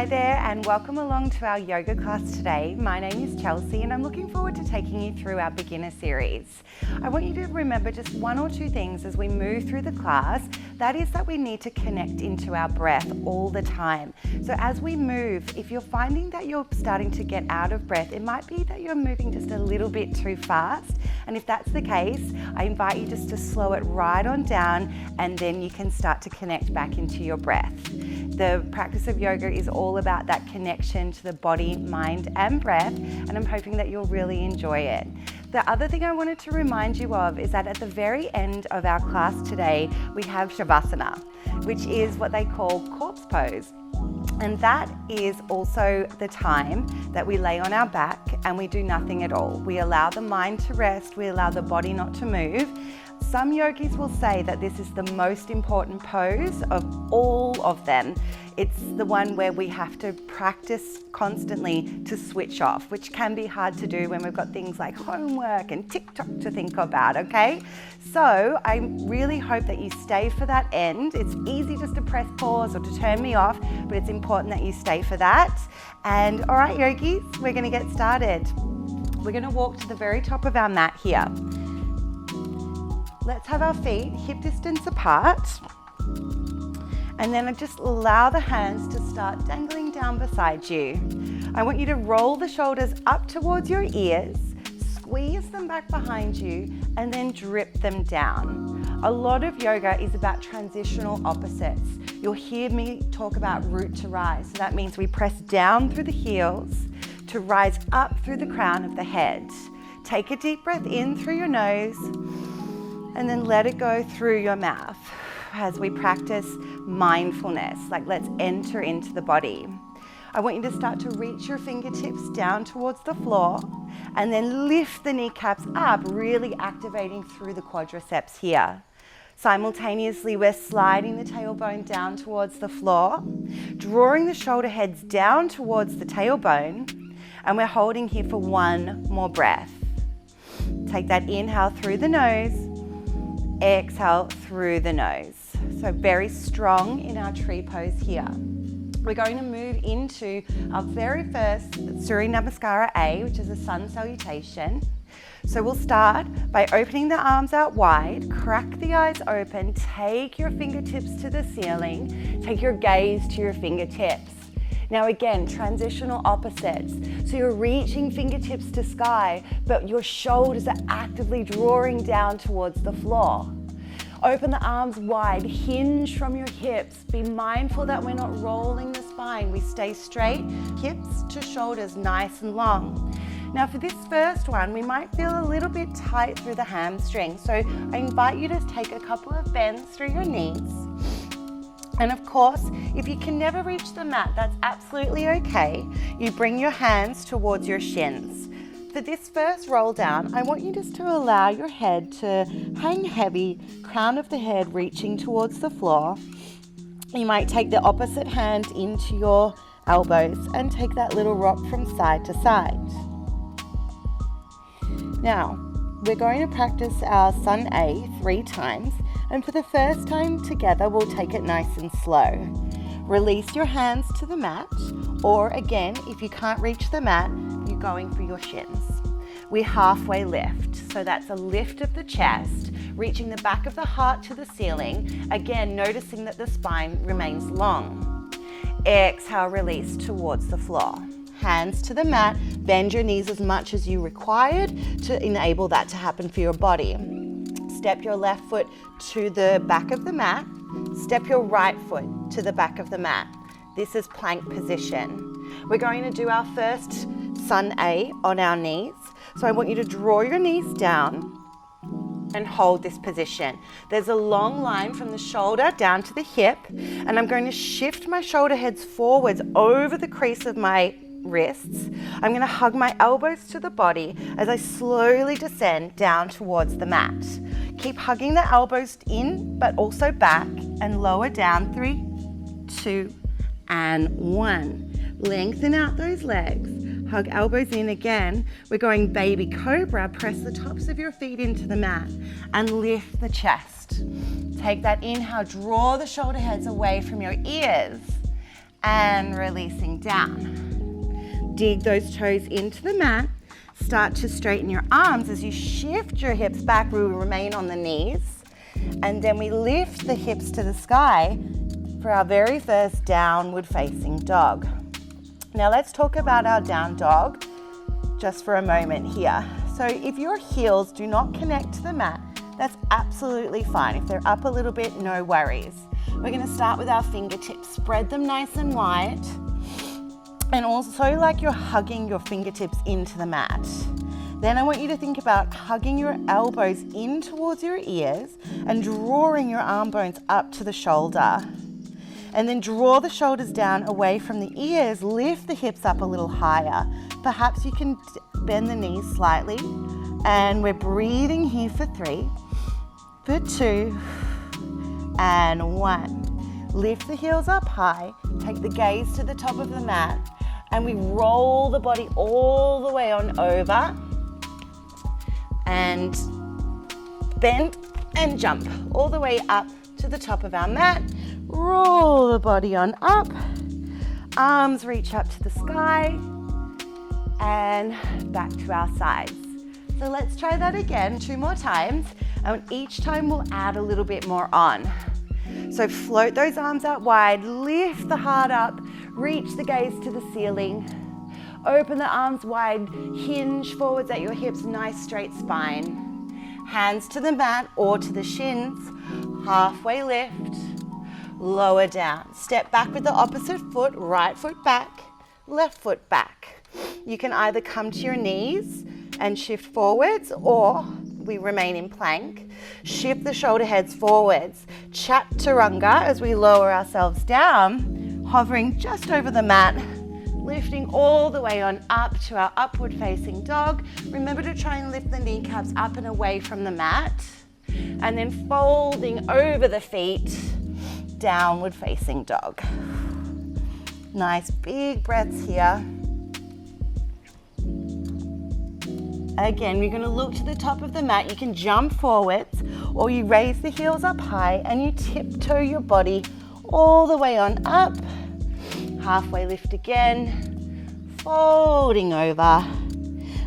Hi there and welcome along to our yoga class today. My name is Chelsea and I'm looking forward to taking you through our beginner series. I want you to remember just one or two things as we move through the class. That is that we need to connect into our breath all the time. So as we move, if you're finding that you're starting to get out of breath, it might be that you're moving just a little bit too fast. And if that's the case, I invite you just to slow it right on down and then you can start to connect back into your breath. The practice of yoga is all about that connection to the body, mind, and breath, and I'm hoping that you'll really enjoy it. The other thing I wanted to remind you of is that at the very end of our class today, we have Shavasana, which is what they call corpse pose. And that is also the time that we lay on our back and we do nothing at all. We allow the mind to rest, we allow the body not to move. Some yogis will say that this is the most important pose of all of them. It's the one where we have to practice constantly to switch off, which can be hard to do when we've got things like homework and TikTok to think about, okay? So I really hope that you stay for that end. It's easy just to press pause or to turn me off, but it's important that you stay for that. And all right, yogis, we're gonna get started. We're gonna walk to the very top of our mat here. Let's have our feet hip distance apart. And then I just allow the hands to start dangling down beside you. I want you to roll the shoulders up towards your ears, squeeze them back behind you, and then drip them down. A lot of yoga is about transitional opposites. You'll hear me talk about root to rise. So that means we press down through the heels to rise up through the crown of the head. Take a deep breath in through your nose, and then let it go through your mouth as we practice mindfulness, like let's enter into the body. I want you to start to reach your fingertips down towards the floor and then lift the kneecaps up, really activating through the quadriceps here. Simultaneously, we're sliding the tailbone down towards the floor, drawing the shoulder heads down towards the tailbone, and we're holding here for one more breath. Take that inhale through the nose, exhale through the nose. So very strong in our tree pose here. We're going to move into our very first Surya Namaskara A, which is a sun salutation. So we'll start by opening the arms out wide, crack the eyes open, take your fingertips to the ceiling, take your gaze to your fingertips. Now again, transitional opposites. So you're reaching fingertips to sky, but your shoulders are actively drawing down towards the floor. Open the arms wide, hinge from your hips. Be mindful that we're not rolling the spine. We stay straight, hips to shoulders nice and long. Now for this first one, we might feel a little bit tight through the hamstring. So I invite you to take a couple of bends through your knees. And of course, if you can never reach the mat, that's absolutely okay. You bring your hands towards your shins. For this first roll down, I want you just to allow your head to hang heavy, crown of the head reaching towards the floor. You might take the opposite hand into your elbows and take that little rock from side to side. Now, we're going to practice our Sun A 3 times. And for the first time together, we'll take it nice and slow. Release your hands to the mat, or again, if you can't reach the mat, you're going for your shins. We halfway lift, so that's a lift of the chest, reaching the back of the heart to the ceiling, again, noticing that the spine remains long. Exhale, release towards the floor. Hands to the mat, bend your knees as much as you required to enable that to happen for your body. Step your left foot to the back of the mat. Step your right foot to the back of the mat. This is plank position. We're going to do our first Sun A on our knees. So I want you to draw your knees down and hold this position. There's a long line from the shoulder down to the hip, and I'm going to shift my shoulder heads forwards over the crease of my wrists. I'm going to hug my elbows to the body as I slowly descend down towards the mat. Keep hugging the elbows in, but also back, and lower down. 3, 2, and 1. Lengthen out those legs. Hug elbows in again. We're going baby cobra. Press the tops of your feet into the mat and lift the chest. Take that inhale, draw the shoulder heads away from your ears. and releasing down. Dig those toes into the mat. Start to straighten your arms as you shift your hips back. We will remain on the knees. And then we lift the hips to the sky for our very first downward facing dog. Now let's talk about our down dog just for a moment here. So if your heels do not connect to the mat, that's absolutely fine. If they're up a little bit, no worries. We're going to start with our fingertips. Spread them nice and wide. And also like you're hugging your fingertips into the mat. Then I want you to think about hugging your elbows in towards your ears and drawing your arm bones up to the shoulder. And then draw the shoulders down away from the ears. Lift the hips up a little higher. Perhaps you can bend the knees slightly. And we're breathing here for 3, for 2, and 1. Lift the heels up high. Take the gaze to the top of the mat. And we roll the body all the way on over. And bend and jump all the way up to the top of our mat. Roll the body on up. Arms reach up to the sky. And back to our sides. So let's try that again 2 more times. And each time we'll add a little bit more on. So float those arms out wide. Lift the heart up. Reach the gaze to the ceiling. Open the arms wide. Hinge forwards at your hips. Nice straight spine. Hands to the mat or to the shins. Halfway lift. Lower down. Step back with the opposite foot. Right foot back. Left foot back. You can either come to your knees and shift forwards, or we remain in plank. Shift the shoulder heads forwards. Chaturanga as we lower ourselves down, hovering just over the mat, lifting all the way on up to our upward facing dog. Remember to try and lift the kneecaps up and away from the mat, and then folding over the feet, downward facing dog. Nice big breaths here. Again, we're going to look to the top of the mat. You can jump forwards, or you raise the heels up high and you tiptoe your body all the way on up. Halfway lift again, folding over,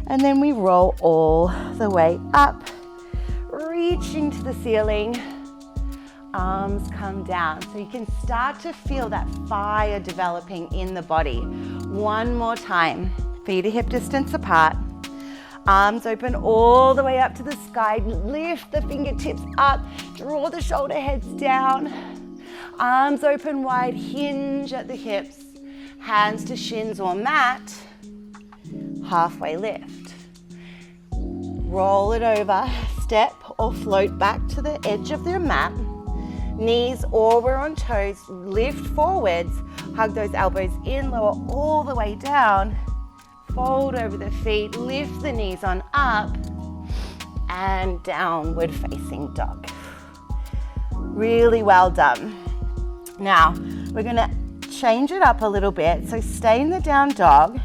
and then we roll all the way up, reaching to the ceiling. Arms come down. So you can start to feel that fire developing in the body. One more time. Feet are hip distance apart. Arms open all the way up to the sky. Lift the fingertips up. Draw the shoulder heads down. Arms open wide. Hinge at the hips. Hands to shins or mat. Halfway lift. Roll it over. Step or float back to the edge of your mat. Knees or we're on toes. Lift forwards. Hug those elbows in. Lower all the way down. Fold over the feet, lift the knees on up, and downward facing dog. Really well done. Now, we're gonna change it up a little bit. So stay in the down dog,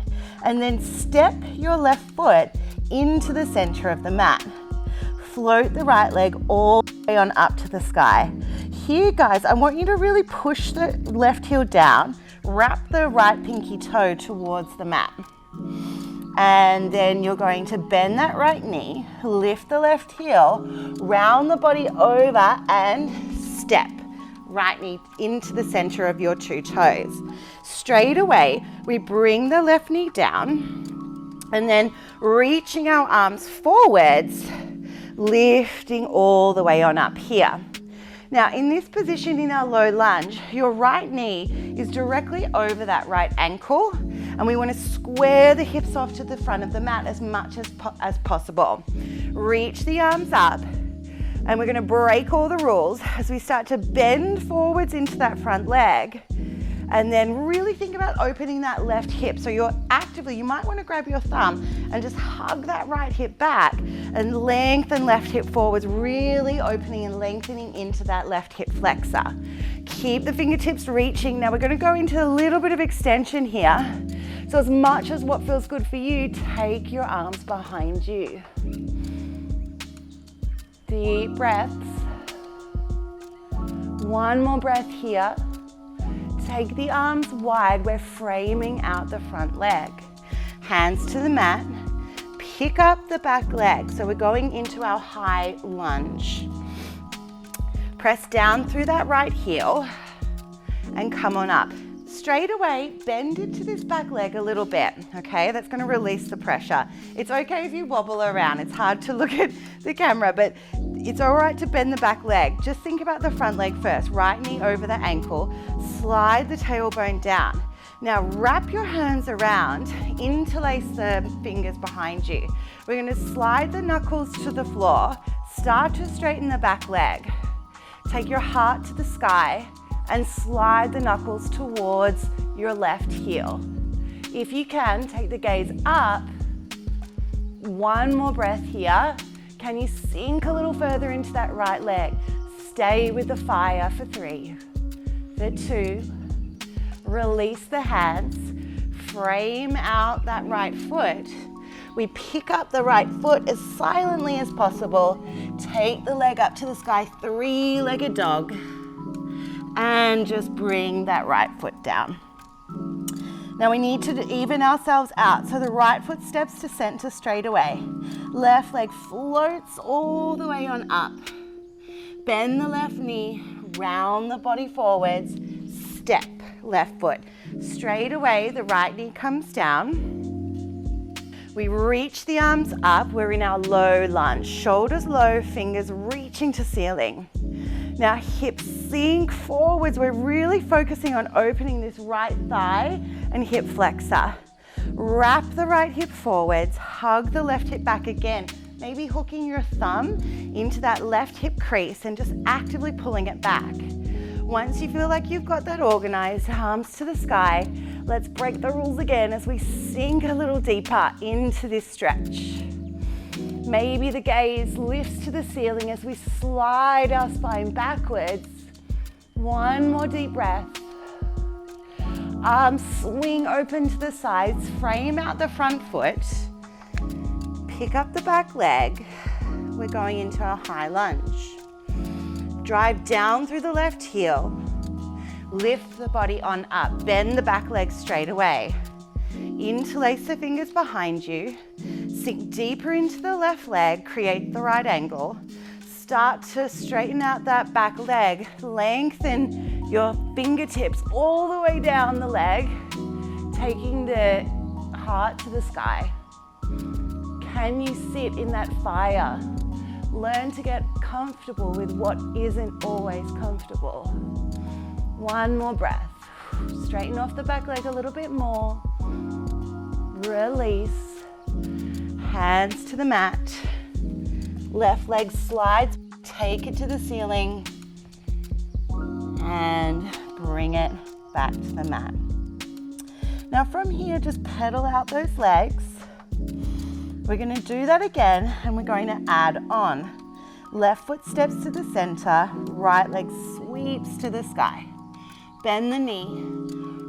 and then step your left foot into the center of the mat. Float the right leg all the way on up to the sky. Here, guys, I want you to really push the left heel down, wrap the right pinky toe towards the mat. And then you're going to bend that right knee, lift the left heel, round the body over and step. Right knee into the center of your 2 toes. Straight away, we bring the left knee down and then reaching our arms forwards, lifting all the way on up here. Now in this position in our low lunge, your right knee is directly over that right ankle, and we want to square the hips off to the front of the mat as much as possible. Reach the arms up, and we're going to break all the rules as we start to bend forwards into that front leg. And then really think about opening that left hip. So you might want to grab your thumb and just hug that right hip back and lengthen left hip forwards, really opening and lengthening into that left hip flexor. Keep the fingertips reaching. Now we're going to go into a little bit of extension here. So as much as what feels good for you, take your arms behind you. Deep breaths. One more breath here. Take the arms wide. We're framing out the front leg. Hands to the mat. Pick up the back leg. So we're going into our high lunge. Press down through that right heel and come on up. Straight away, bend into this back leg a little bit, okay? That's gonna release the pressure. It's okay if you wobble around. It's hard to look at the camera, but it's all right to bend the back leg. Just think about the front leg first. Right knee over the ankle. Slide the tailbone down. Now wrap your hands around, interlace the fingers behind you. We're gonna slide the knuckles to the floor. Start to straighten the back leg. Take your heart to the sky and slide the knuckles towards your left heel. If you can, take the gaze up. One more breath here. Can you sink a little further into that right leg? Stay with the fire for 3, for 2. Release the hands. Frame out that right foot. We pick up the right foot as silently as possible. Take the leg up to the sky, 3-legged dog. And just bring that right foot down. Now we need to even ourselves out. So the right foot steps to center straight away. Left leg floats all the way on up. Bend the left knee, round the body forwards, step, left foot. Straight away, the right knee comes down. We reach the arms up. We're in our low lunge. Shoulders low, fingers reaching to ceiling. Now hips sink forwards. We're really focusing on opening this right thigh and hip flexor. Wrap the right hip forwards, hug the left hip back again. Maybe hooking your thumb into that left hip crease and just actively pulling it back. Once you feel like you've got that organized, arms to the sky, let's break the rules again as we sink a little deeper into this stretch. Maybe the gaze lifts to the ceiling as we slide our spine backwards. One more deep breath. Arms swing open to the sides, frame out the front foot. Pick up the back leg. We're going into our high lunge. Drive down through the left heel. Lift the body on up. Bend the back leg straight away. Interlace the fingers behind you. Sink deeper into the left leg. Create the right angle. Start to straighten out that back leg. Lengthen your fingertips all the way down the leg, taking the heart to the sky. Can you sit in that fire? Learn to get comfortable with what isn't always comfortable. One more breath. Straighten off the back leg a little bit more. Release. Hands to the mat. Left leg slides. Take it to the ceiling. And bring it back to the mat. Now from here, just pedal out those legs. We're going to do that again, and we're going to add on. Left foot steps to the center, right leg sweeps to the sky. Bend the knee,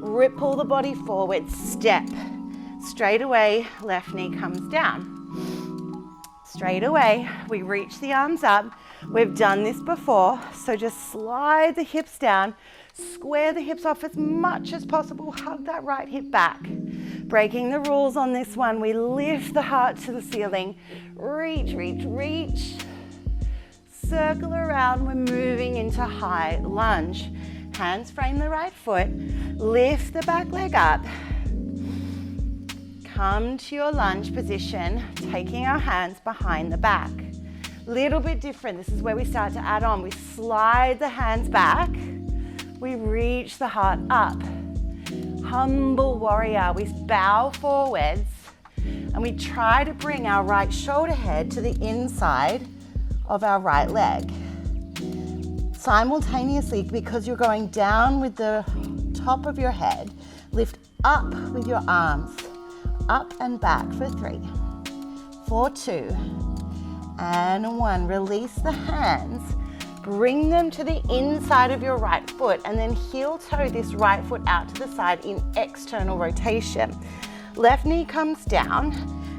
ripple the body forward, step. Straight away, left knee comes down. Straight away, we reach the arms up. We've done this before, so just slide the hips down, square the hips off as much as possible, hug that right hip back. Breaking the rules on this one, we lift the heart to the ceiling, reach, reach, reach. Circle around, we're moving into high lunge. Hands frame the right foot, lift the back leg up. Come to your lunge position, taking our hands behind the back. Little bit different, this is where we start to add on. We slide the hands back, we reach the heart up. Humble warrior, we bow forwards and we try to bring our right shoulder head to the inside of our right leg. Simultaneously, because you're going down with the top of your head, lift up with your arms, up and back for 3, for 2, and 1. Release the hands, bring them to the inside of your right foot, and then heel toe this right foot out to the side in external rotation. Left knee comes down,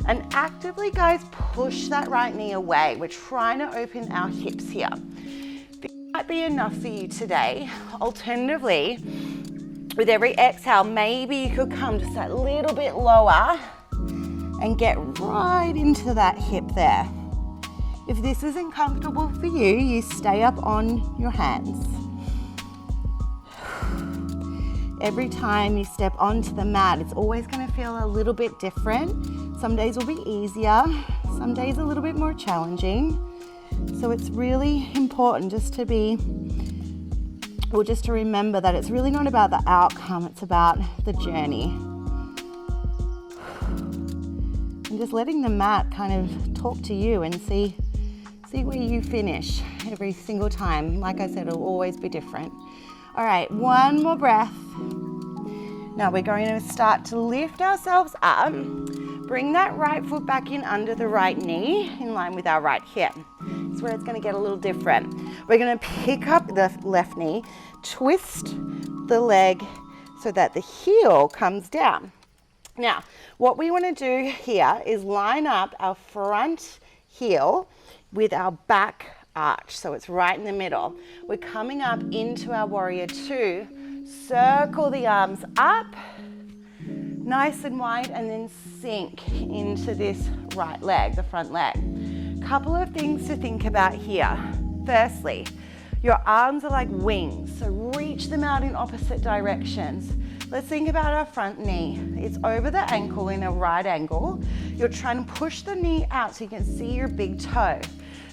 and actively, guys, push that right knee away. We're trying to open our hips here. This might be enough for you today. Alternatively, With every exhale, maybe you could come just that little bit lower and get right into that hip there. If this isn't comfortable for you, you stay up on your hands. Every time you step onto the mat, it's always going to feel a little bit different. Some days will be easier, some days a little bit more challenging. So it's really important just to remember that it's really not about the outcome, it's about the journey. And just letting the mat kind of talk to you and see where you finish every single time. Like I said, it'll always be different. All right, one more breath. Now we're going to start to lift ourselves up. Bring that right foot back in under the right knee, in line with our right hip. That's where it's going to get a little different. We're going to pick up the left knee, twist the leg so that the heel comes down. Now, what we want to do here is line up our front heel with our back arch, so it's right in the middle. We're coming up into our warrior two. Circle the arms up, nice and wide, and then sink into this right leg, the front leg. Couple of things to think about here. Firstly, your arms are like wings, so reach them out in opposite directions. Let's think about our front knee. It's over the ankle in a right angle. You're trying to push the knee out so you can see your big toe.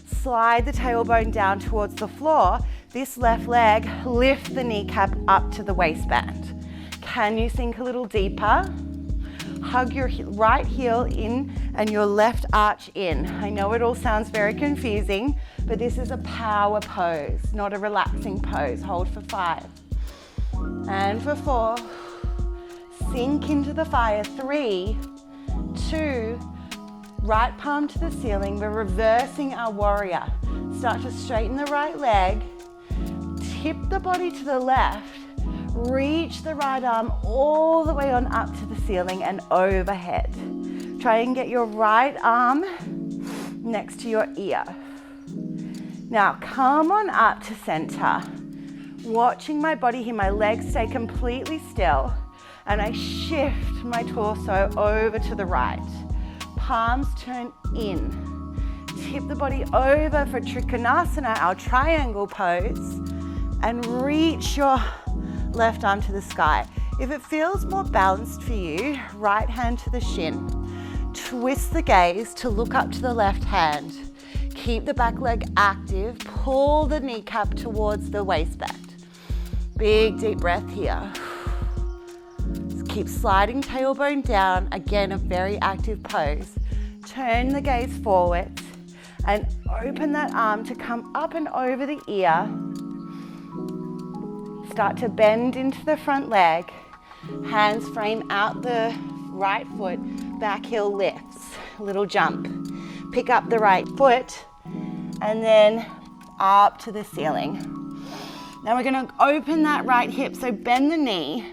Slide the tailbone down towards the floor. This left leg, lift the kneecap up to the waistband. Can you sink a little deeper? Hug your right heel in and your left arch in. I know it all sounds very confusing, but this is a power pose, not a relaxing pose. Hold for 5. And for 4. Sink into the fire. 3, 2, right palm to the ceiling. We're reversing our warrior. Start to straighten the right leg. Tip the body to the left. Reach the right arm all the way on up to the ceiling and overhead. Try and get your right arm next to your ear. Now come on up to center. Watching my body here, my legs stay completely still, and I shift my torso over to the right. Palms turn in. Tip the body over for Trikonasana, our triangle pose, and reach your left arm to the sky. If it feels more balanced for you, right hand to the shin. Twist the gaze to look up to the left hand. Keep the back leg active. Pull the kneecap towards the waistband. Big deep breath here. Keep sliding tailbone down. Again, a very active pose. Turn the gaze forward and open that arm to come up and over the ear. Start to bend into the front leg. Hands frame out the right foot. Back heel lifts. Little jump. Pick up the right foot and then up to the ceiling. Now we're going to open that right hip. So bend the knee.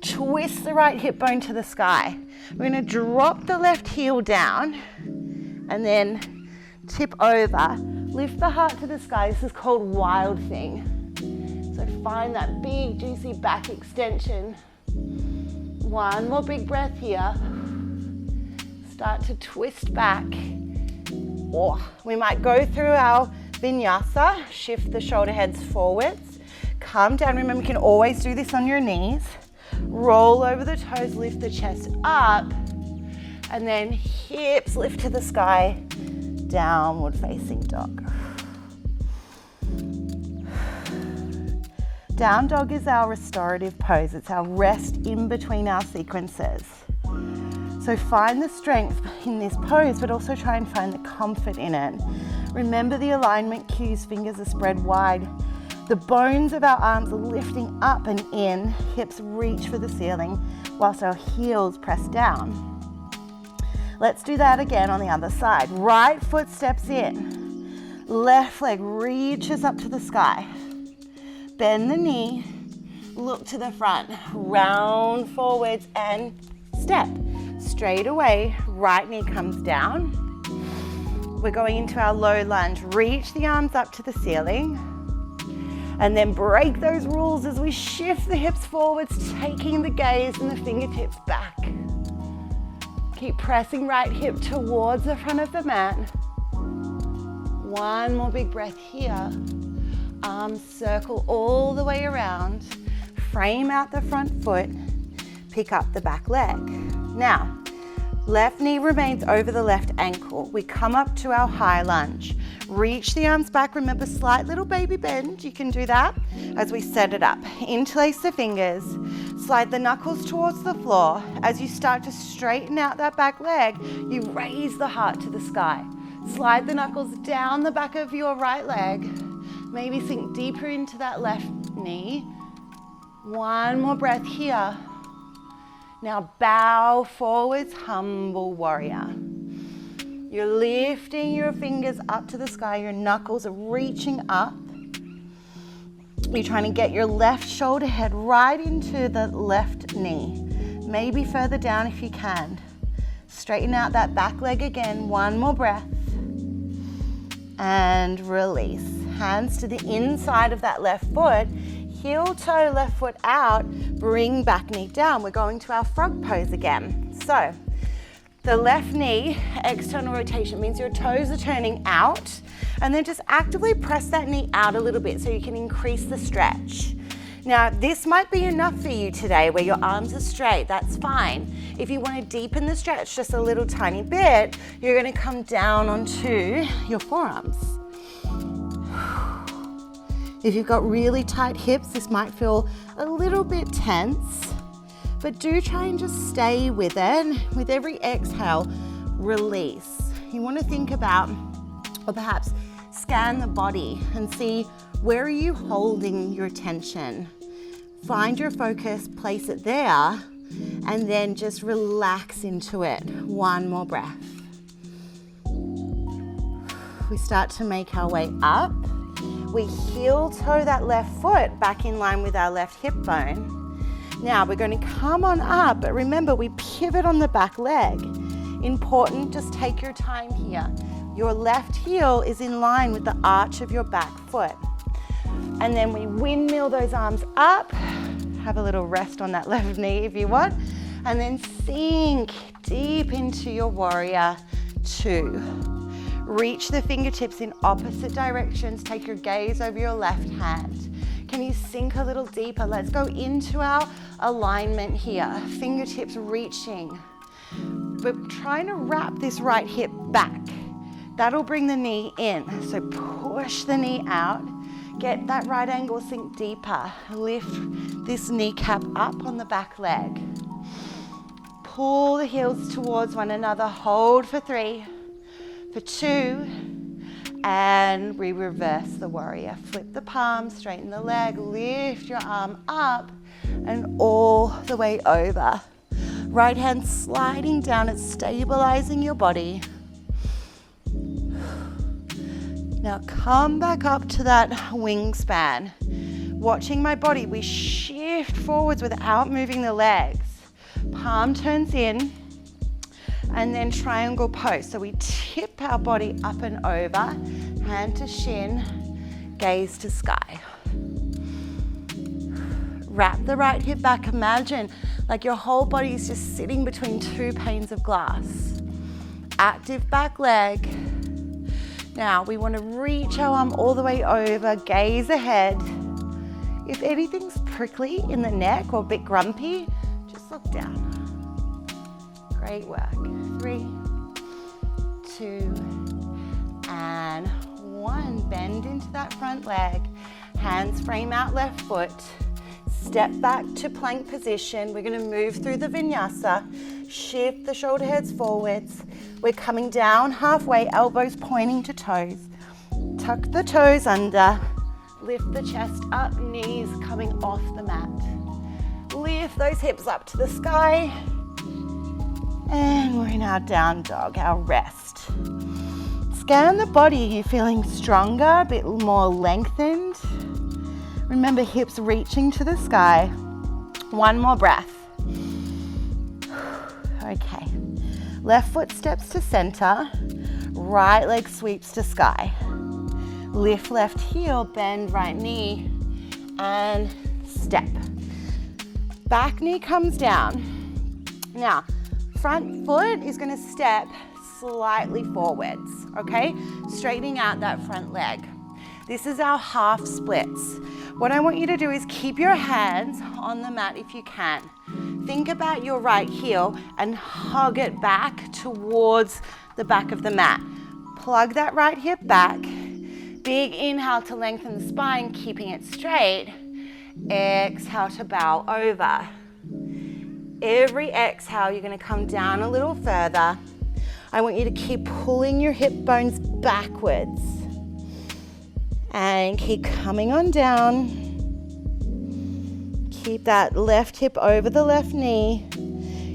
Twist the right hip bone to the sky. We're going to drop the left heel down and then tip over. Lift the heart to the sky. This is called Wild Thing. So find that big juicy back extension. One more big breath here. Start to twist back. Or we might go through our vinyasa. Shift the shoulder heads forwards. Come down. Remember, you can always do this on your knees. Roll over the toes, lift the chest up, and then hips lift to the sky, downward facing dog. Down dog is our restorative pose. It's our rest in between our sequences. So find the strength in this pose, but also try and find the comfort in it. Remember the alignment cues, fingers are spread wide. The bones of our arms are lifting up and in, hips reach for the ceiling, whilst our heels press down. Let's do that again on the other side. Right foot steps in, left leg reaches up to the sky. Bend the knee, look to the front, round forwards and step. Straight away, right knee comes down. We're going into our low lunge. Reach the arms up to the ceiling. And then break those rules as we shift the hips forwards, taking the gaze and the fingertips back. Keep pressing right hip towards the front of the mat. One more big breath here. Arms circle all the way around. Frame out the front foot. Pick up the back leg. Now, left knee remains over the left ankle. We come up to our high lunge. Reach the arms back. Remember, slight little baby bend. You can do that as we set it up. Interlace the fingers. Slide the knuckles towards the floor. As you start to straighten out that back leg, you raise the heart to the sky. Slide the knuckles down the back of your right leg. Maybe sink deeper into that left knee. One more breath here. Now bow forwards, humble warrior. You're lifting your fingers up to the sky. Your knuckles are reaching up. You're trying to get your left shoulder head right into the left knee. Maybe further down if you can. Straighten out that back leg again. One more breath. And release. Hands to the inside of that left foot. Heel toe, left foot out. Bring back knee down. We're going to our frog pose again. So, the left knee, external rotation, means your toes are turning out. And then just actively press that knee out a little bit so you can increase the stretch. Now, this might be enough for you today where your arms are straight. That's fine. If you want to deepen the stretch just a little tiny bit, you're going to come down onto your forearms. If you've got really tight hips, this might feel a little bit tense, but do try and just stay with it. With every exhale, release. You want to think about, or perhaps scan the body and see where are you holding your tension. Find your focus, place it there, and then just relax into it. One more breath. We start to make our way up. We heel toe that left foot back in line with our left hip bone. Now we're going to come on up, but remember we pivot on the back leg. Important, just take your time here. Your left heel is in line with the arch of your back foot. And then we windmill those arms up. Have a little rest on that left knee if you want. And then sink deep into your warrior two. Reach the fingertips in opposite directions. Take your gaze over your left hand. Can you sink a little deeper? Let's go into our alignment here. Fingertips reaching. We're trying to wrap this right hip back. That'll bring the knee in. So push the knee out. Get that right angle, sink deeper. Lift this kneecap up on the back leg. Pull the heels towards one another. Hold for 3, for 2, and we reverse the warrior. Flip the palm, straighten the leg, lift your arm up and all the way over. Right hand sliding down, it's stabilizing your body. Now come back up to that wingspan. Watching my body, we shift forwards without moving the legs. Palm turns in, and then triangle pose. So we tip our body up and over, hand to shin, gaze to sky. Wrap the right hip back. Imagine like your whole body is just sitting between 2 panes of glass. Active back leg. Now we want to reach our arm all the way over, gaze ahead. If anything's prickly in the neck or a bit grumpy, just look down. Great work. 3, 2, and 1. Bend into that front leg. Hands frame out left foot. Step back to plank position. We're going to move through the vinyasa. Shift the shoulder heads forwards. We're coming down halfway, elbows pointing to toes. Tuck the toes under. Lift the chest up, knees coming off the mat. Lift those hips up to the sky. And we're in our down dog, our rest. Scan the body. You're feeling stronger, a bit more lengthened. Remember, hips reaching to the sky. One more breath. Okay. Left foot steps to center. Right leg sweeps to sky. Lift left heel, bend right knee. and step. Back knee comes down. Now, front foot is going to step slightly forwards, okay? Straightening out that front leg. This is our half splits. What I want you to do is keep your hands on the mat if you can. Think about your right heel and hug it back towards the back of the mat. Plug that right hip back. Big inhale to lengthen the spine, keeping it straight. Exhale to bow over. Every exhale, you're going to come down a little further. I want you to keep pulling your hip bones backwards. And keep coming on down. Keep that left hip over the left knee.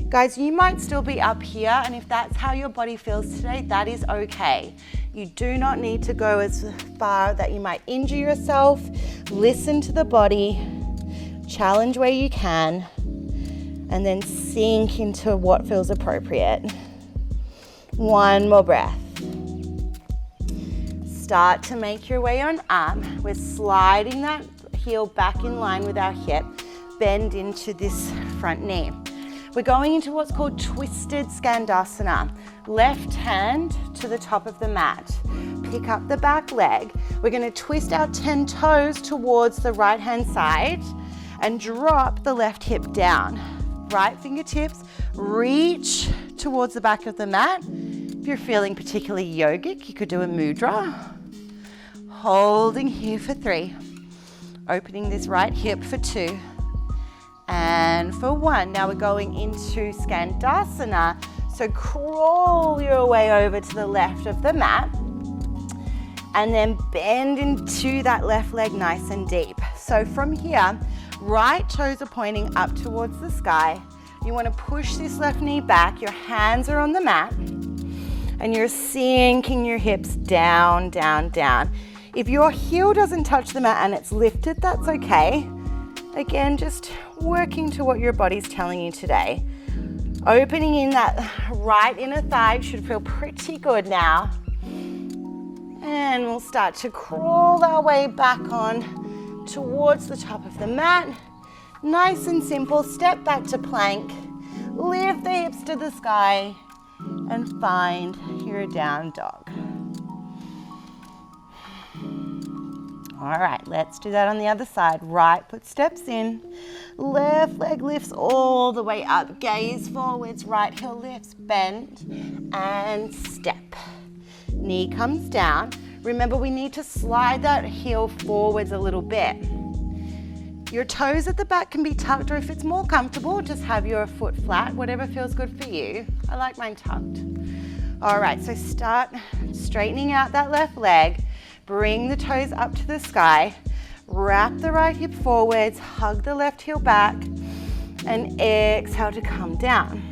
Guys, you might still be up here, and if that's how your body feels today, that is okay. You do not need to go as far that you might injure yourself. Listen to the body, challenge where you can, and then sink into what feels appropriate. One more breath. Start to make your way on arm. We're sliding that heel back in line with our hip. Bend into this front knee. We're going into what's called twisted Skandasana. Left hand to the top of the mat. Pick up the back leg. We're going to twist our 10 toes towards the right hand side and drop the left hip down. Right fingertips reach towards the back of the mat. If you're feeling particularly yogic, you could do a mudra. Holding here for 3. Opening this right hip for 2. And for 1. Now we're going into Skandasana. So crawl your way over to the left of the mat. And then bend into that left leg nice and deep. So from here, right toes are pointing up towards the sky. You want to push this left knee back. Your hands are on the mat. And you're sinking your hips down, down, down. If your heel doesn't touch the mat and it's lifted, that's okay. Again, just working to what your body's telling you today. Opening in that right inner thigh should feel pretty good now. And we'll start to crawl our way back on towards the top of the mat. Nice and simple, step back to plank. Lift the hips to the sky and find your down dog. All right, let's do that on the other side. Right foot steps in, left leg lifts all the way up. Gaze forwards, right heel lifts, bend and step. Knee comes down. Remember, we need to slide that heel forwards a little bit. Your toes at the back can be tucked, or if it's more comfortable, just have your foot flat, whatever feels good for you. I like mine tucked. All right, so start straightening out that left leg. Bring the toes up to the sky. Wrap the right hip forwards, hug the left heel back, and exhale to come down.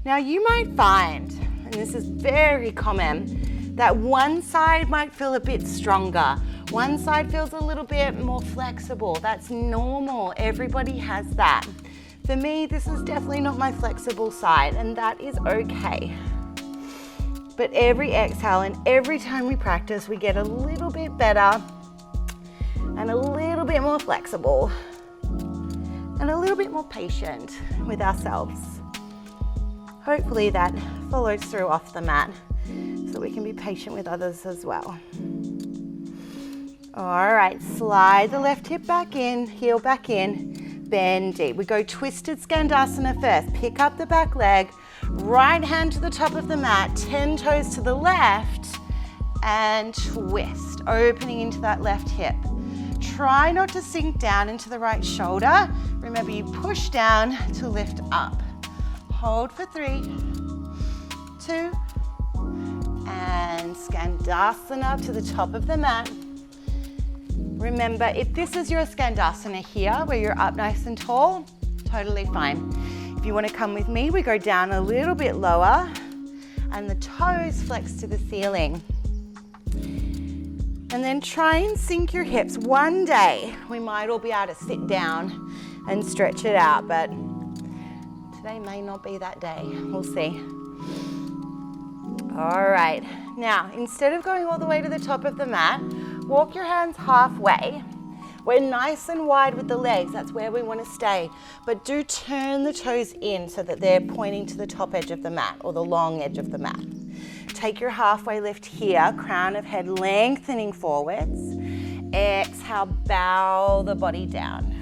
Now you might find, and this is very common, that one side might feel a bit stronger. One side feels a little bit more flexible. That's normal. Everybody has that. For me, this is definitely not my flexible side, and that is okay. But every exhale and every time we practice, we get a little bit better and a little bit more flexible and a little bit more patient with ourselves. Hopefully that follows through off the mat so we can be patient with others as well. All right, slide the left hip back in, heel back in, bend deep. We go twisted Skandasana first. Pick up the back leg, right hand to the top of the mat, 10 toes to the left, and twist, opening into that left hip. Try not to sink down into the right shoulder. Remember, you push down to lift up. Hold for 3, 2, and Skandasana to the top of the mat. Remember, if this is your Skandasana here, where you're up nice and tall, totally fine. If you want to come with me, we go down a little bit lower and the toes flex to the ceiling. And then try and sink your hips. One day, we might all be able to sit down and stretch it out, but today may not be that day. We'll see. All right. Now, instead of going all the way to the top of the mat, walk your hands halfway. We're nice and wide with the legs, that's where we want to stay. But do turn the toes in so that they're pointing to the top edge of the mat or the long edge of the mat. Take your halfway lift here, crown of head lengthening forwards. Exhale, bow the body down.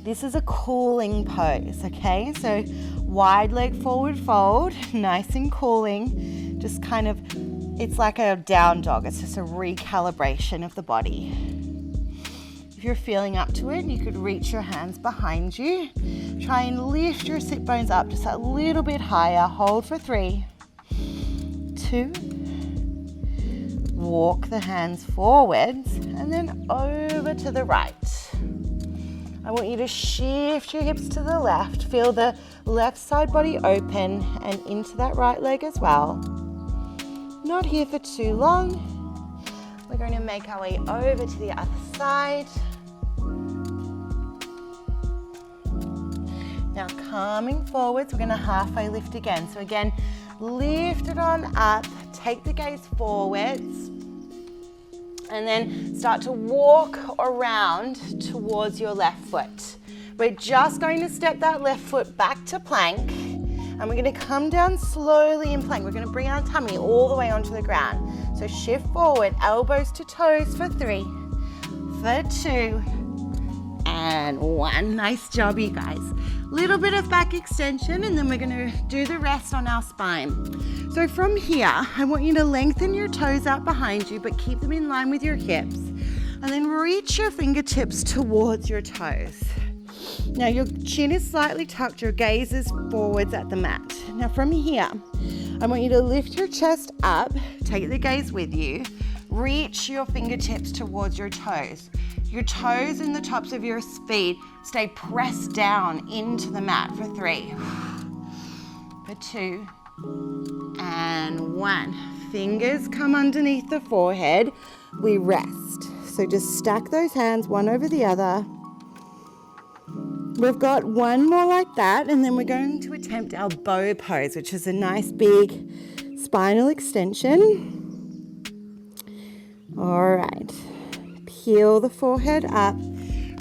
This is a cooling pose, okay? So wide leg forward fold, nice and cooling. Just kind of, it's like a down dog. It's just a recalibration of the body. If you're feeling up to it, you could reach your hands behind you. Try and lift your sit bones up just a little bit higher. Hold for 3, 2, walk the hands forwards and then over to the right. I want you to shift your hips to the left. Feel the left side body open and into that right leg as well. Not here for too long. We're going to make our way over to the other side. Now coming forwards, we're going to halfway lift again. So again, lift it on up, take the gaze forwards, and then start to walk around towards your left foot. We're just going to step that left foot back to plank, and we're going to come down slowly in plank. We're going to bring our tummy all the way onto the ground. So shift forward, elbows to toes for 3, for 2, and 1. Nice job, you guys. Little bit of back extension, and then we're going to do the rest on our spine. So from here, I want you to lengthen your toes out behind you, but keep them in line with your hips. And then reach your fingertips towards your toes. Now your chin is slightly tucked, your gaze is forwards at the mat. Now from here, I want you to lift your chest up, take the gaze with you, reach your fingertips towards your toes. Your toes and the tops of your feet stay pressed down into the mat for 3, for 2, and 1. Fingers come underneath the forehead. We rest. So just stack those hands one over the other. We've got one more like that, and then we're going to attempt our bow pose, which is a nice big spinal extension. All right. Peel the forehead up,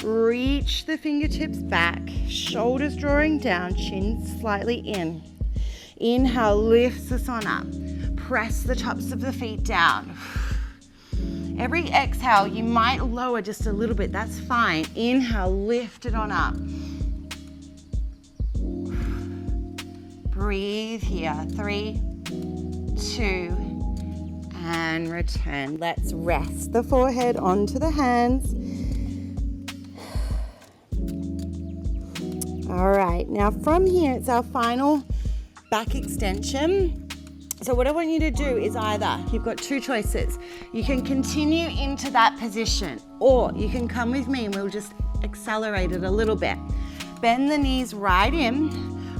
reach the fingertips back, shoulders drawing down, chin slightly in. Inhale, lifts us on up. Press the tops of the feet down. Every exhale, you might lower just a little bit, that's fine. Inhale, lift it on up. Breathe here, 3, 2, and return. Let's rest the forehead onto the hands. All right, now from here, it's our final back extension. So what I want you to do is either, you've got 2 choices. You can continue into that position, or you can come with me and we'll just accelerate it a little bit. Bend the knees right in,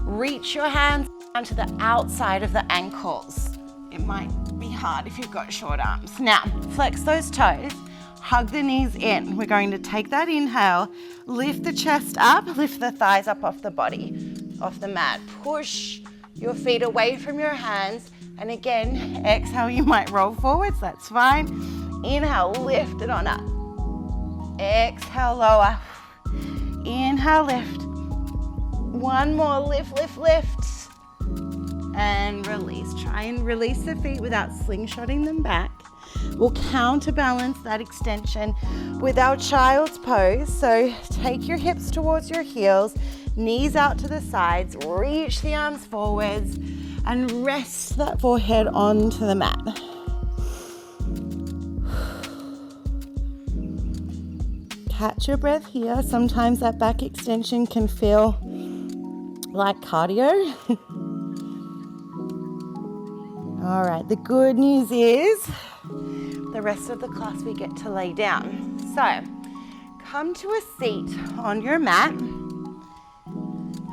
reach your hands down to the outside of the ankles. It might be hard if you've got short arms. Now, flex those toes, hug the knees in. We're going to take that inhale, lift the chest up, lift the thighs up off the body, off the mat. Push your feet away from your hands. And again, exhale, you might roll forwards, that's fine. Inhale, lift it on up. Exhale, lower. Inhale, lift. One more, lift, lift, lift. And release. Try and release the feet without slingshotting them back. We'll counterbalance that extension with our child's pose. So take your hips towards your heels, knees out to the sides, reach the arms forwards, and rest that forehead onto the mat. Catch your breath here. Sometimes that back extension can feel like cardio. All right, the good news is the rest of the class we get to lay down. So come to a seat on your mat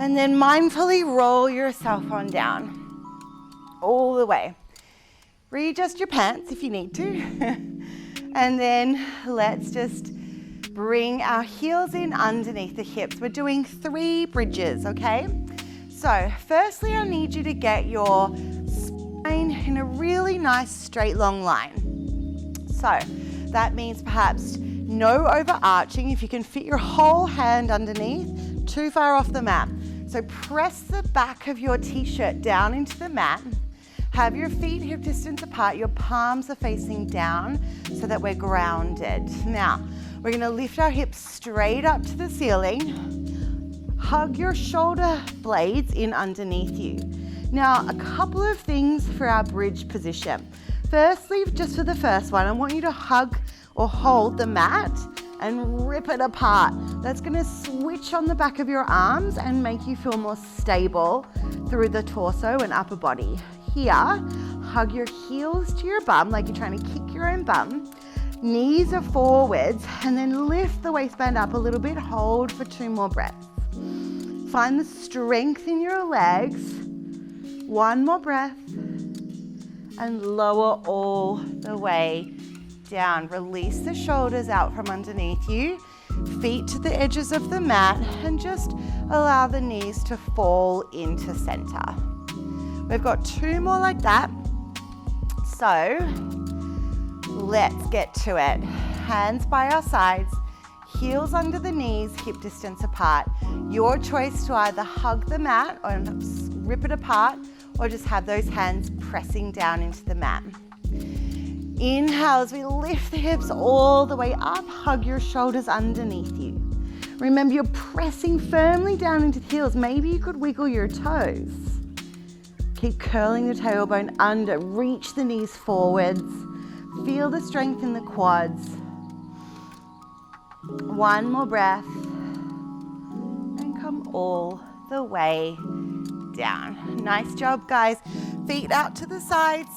and then mindfully roll yourself on down all the way. Readjust your pants if you need to. And then let's just bring our heels in underneath the hips. We're doing 3 bridges, okay? So firstly, I need you to get your spine in a really nice straight long line. So that means perhaps no overarching. If you can fit your whole hand underneath, too far off the mat. So press the back of your t-shirt down into the mat. Have your feet hip distance apart. Your palms are facing down so that we're grounded. Now, we're gonna lift our hips straight up to the ceiling. Hug your shoulder blades in underneath you. Now, a couple of things for our bridge position. Firstly, just for the first one, I want you to hug or hold the mat and rip it apart. That's gonna switch on the back of your arms and make you feel more stable through the torso and upper body. Here, hug your heels to your bum like you're trying to kick your own bum. Knees are forwards, and then lift the waistband up a little bit. Hold for 2 more breaths. Find the strength in your legs. 1 more breath. And lower all the way down. Release the shoulders out from underneath you. Feet to the edges of the mat, and just allow the knees to fall into center. We've got 2 more like that. So let's get to it. Hands by our sides, heels under the knees, hip distance apart. Your choice to either hug the mat or rip it apart, or just have those hands pressing down into the mat. Inhale as we lift the hips all the way up. Hug your shoulders underneath you. Remember, you're pressing firmly down into the heels. Maybe you could wiggle your toes. Keep curling the tailbone under. Reach the knees forwards. Feel the strength in the quads. 1 more breath. And come all the way down. Nice job, guys. Feet out to the sides.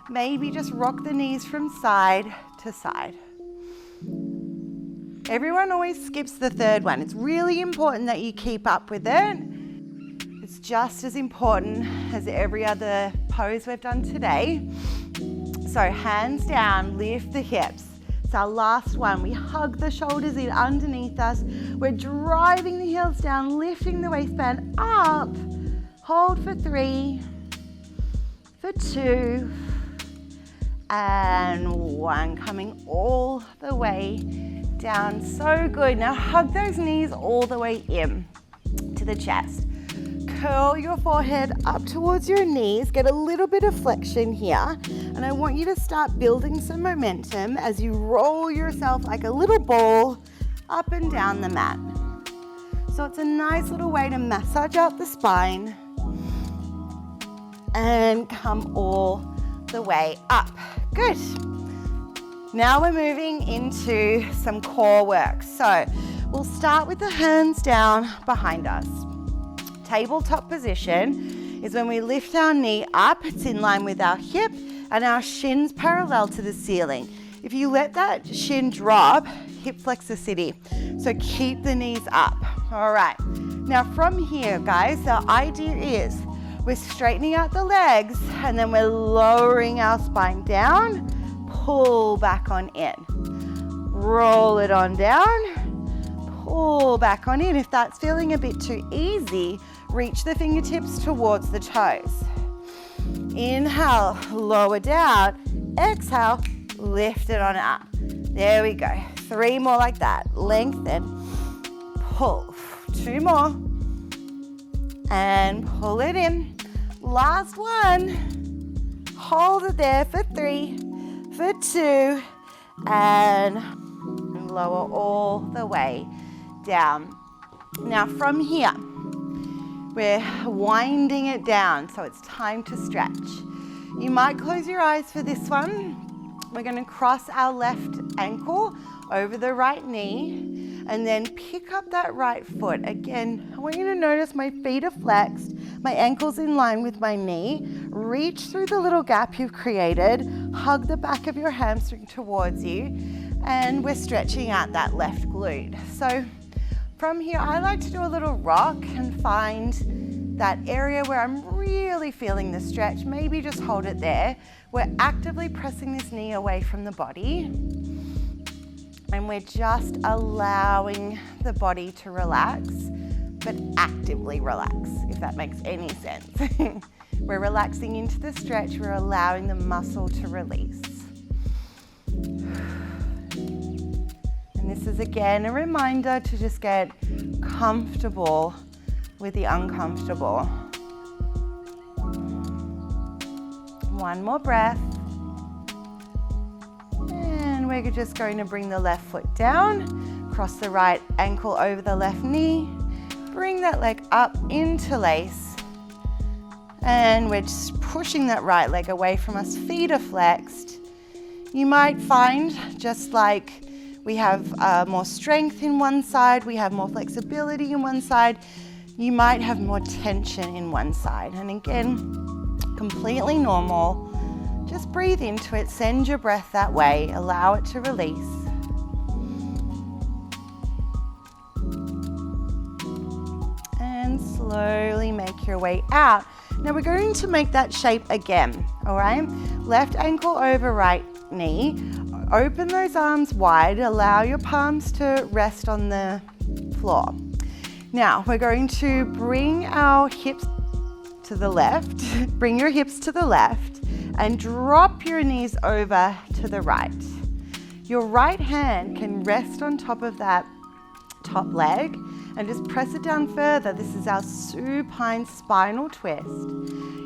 Maybe just rock the knees from side to side. Everyone always skips the third one. It's really important that you keep up with it. It's just as important as every other pose we've done today. So hands down, lift the hips. It's our last one. We hug the shoulders in underneath us. We're driving the heels down, lifting the waistband up. Hold for 3, for 2, and 1. Coming all the way down. So good. Now hug those knees all the way in to the chest. Curl your forehead up towards your knees. Get a little bit of flexion here. And I want you to start building some momentum as you roll yourself like a little ball up and down the mat. So it's a nice little way to massage out the spine and come all the way up. Good. Now we're moving into some core work. So we'll start with the hands down behind us. Tabletop position is when we lift our knee up. It's in line with our hip and our shins parallel to the ceiling. If you let that shin drop, hip flexicity. So keep the knees up. All right. Now from here, guys, the idea is we're straightening out the legs and then we're lowering our spine down. Pull back on in. Roll it on down. Pull back on in. If that's feeling a bit too easy, reach the fingertips towards the toes. Inhale, lower down. Exhale, lift it on up. There we go. 3 more like that. Lengthen. Pull. 2 more. And pull it in. Last one. Hold it there for 3, for 2, and lower all the way down. Now from here, we're winding it down, so it's time to stretch. You might close your eyes for this one. We're going to cross our left ankle over the right knee and then pick up that right foot. Again, I want you to notice my feet are flexed, my ankle's in line with my knee. Reach through the little gap you've created, hug the back of your hamstring towards you, and we're stretching out that left glute. So from here, I like to do a little rock and find that area where I'm really feeling the stretch. Maybe just hold it there. We're actively pressing this knee away from the body. And we're just allowing the body to relax, but actively relax, if that makes any sense. We're relaxing into the stretch. We're allowing the muscle to release. And this is again a reminder to just get comfortable with the uncomfortable. One more breath. And we're just going to bring the left foot down, cross the right ankle over the left knee, bring that leg up, interlace, and we're just pushing that right leg away from us, feet are flexed. You might find, just like we have more strength in one side, we have more flexibility in one side, you might have more tension in one side. And again, completely normal. Just breathe into it, send your breath that way, allow it to release. And slowly make your way out. Now we're going to make that shape again, all right? Left ankle over right knee. Open those arms wide, allow your palms to rest on the floor. Now we're going to bring our hips to the left, bring your hips to the left and drop your knees over to the right. Your right hand can rest on top of that top leg and just press it down further. This is our supine spinal twist.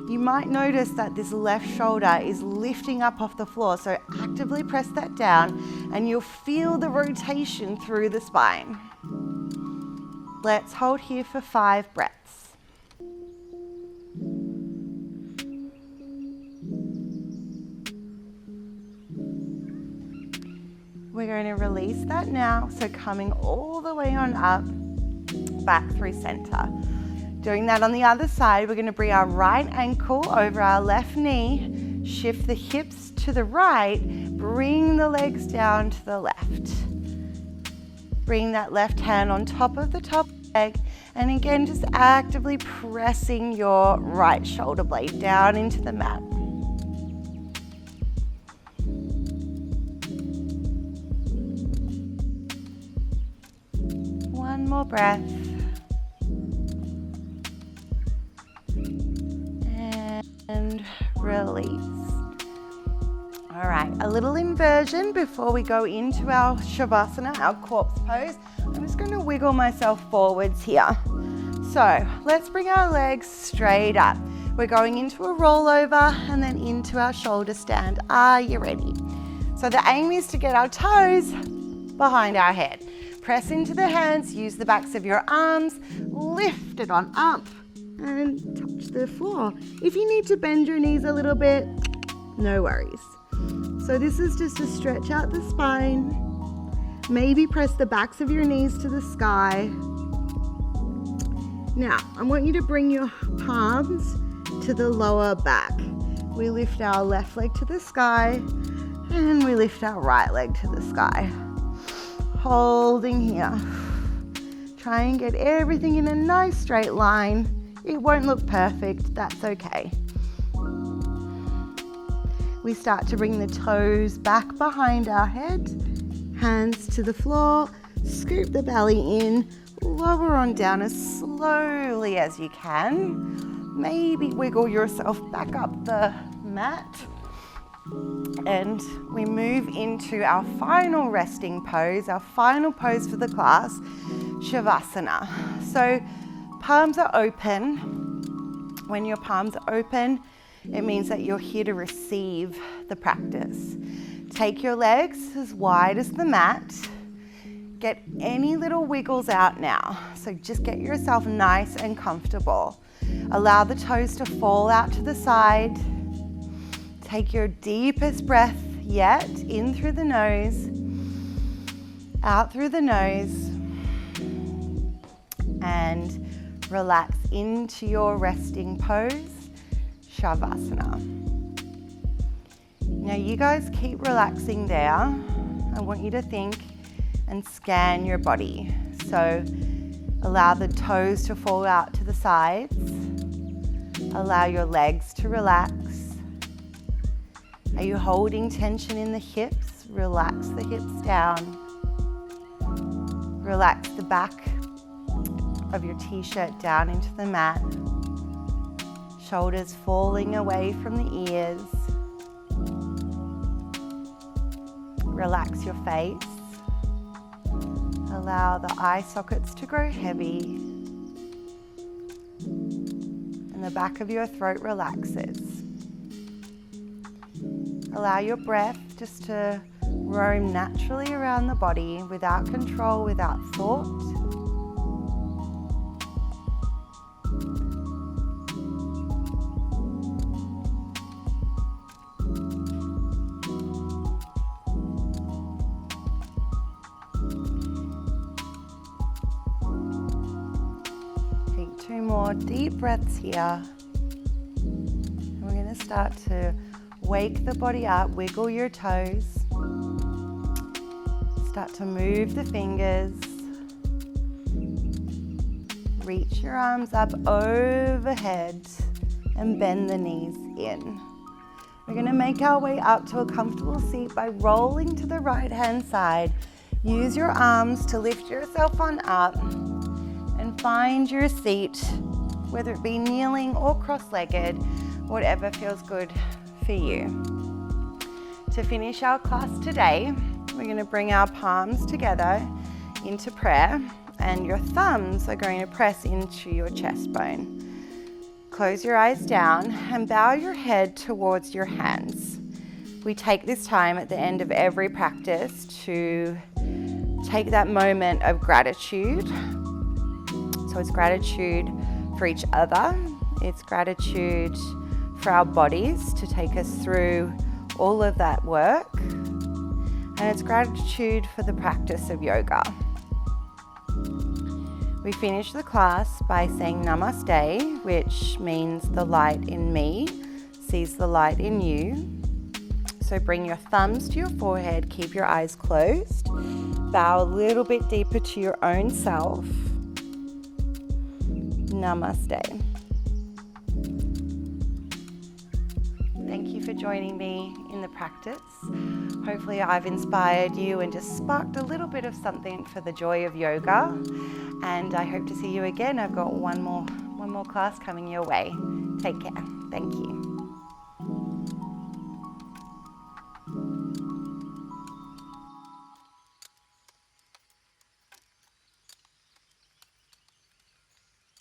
You might notice that this left shoulder is lifting up off the floor, so actively press that down and you'll feel the rotation through the spine. Let's hold here for 5 breaths. We're going to release that now, so coming all the way on up, back through center. Doing that on the other side, we're going to bring our right ankle over our left knee, shift the hips to the right, bring the legs down to the left. Bring that left hand on top of the top leg, and again, just actively pressing your right shoulder blade down into the mat. One more breath. And release. All right, a little inversion before we go into our Shavasana, our corpse pose. I'm just going to wiggle myself forwards here. So let's bring our legs straight up. We're going into a rollover and then into our shoulder stand. Are you ready? So the aim is to get our toes behind our head. Press into the hands, use the backs of your arms, lift it on up and touch the floor. If you need to bend your knees a little bit, no worries. So this is just to stretch out the spine. Maybe press the backs of your knees to the sky. Now, I want you to bring your palms to the lower back. We lift our left leg to the sky and we lift our right leg to the sky. Holding here. Try and get everything in a nice straight line. It won't look perfect, that's okay. We start to bring the toes back behind our head, hands to the floor, scoop the belly in, lower on down as slowly as you can. Maybe wiggle yourself back up the mat. And we move into our final resting pose, our final pose for the class, Shavasana. So palms are open. When your palms are open, it means that you're here to receive the practice. Take your legs as wide as the mat. Get any little wiggles out now. So just get yourself nice and comfortable. Allow the toes to fall out to the side. Take your deepest breath yet, in through the nose, out through the nose, and relax into your resting pose, Shavasana. Now you guys keep relaxing there. I want you to think and scan your body. So allow the toes to fall out to the sides. Allow your legs to relax. Are you holding tension in the hips? Relax the hips down. Relax the back of your t-shirt down into the mat. Shoulders falling away from the ears. Relax your face. Allow the eye sockets to grow heavy and the back of your throat relaxes. Allow your breath just to roam naturally around the body without control, without thought. Take 2 more deep breaths here. And we're going to start to wake the body up, wiggle your toes. Start to move the fingers. Reach your arms up overhead and bend the knees in. We're going to make our way up to a comfortable seat by rolling to the right hand side. Use your arms to lift yourself on up and find your seat, whether it be kneeling or cross-legged, whatever feels good for you. To finish our class today, we're going to bring our palms together into prayer, and your thumbs are going to press into your chest bone. Close your eyes down and bow your head towards your hands. We take this time at the end of every practice to take that moment of gratitude. So it's gratitude for each other. It's gratitude for our bodies to take us through all of that work. And it's gratitude for the practice of yoga. We finish the class by saying Namaste, which means the light in me sees the light in you. So bring your thumbs to your forehead, keep your eyes closed, bow a little bit deeper to your own self. Namaste. Thank you for joining me in the practice. Hopefully I've inspired you and just sparked a little bit of something for the joy of yoga. And I hope to see you again. I've got one more class coming your way. Take care. Thank you.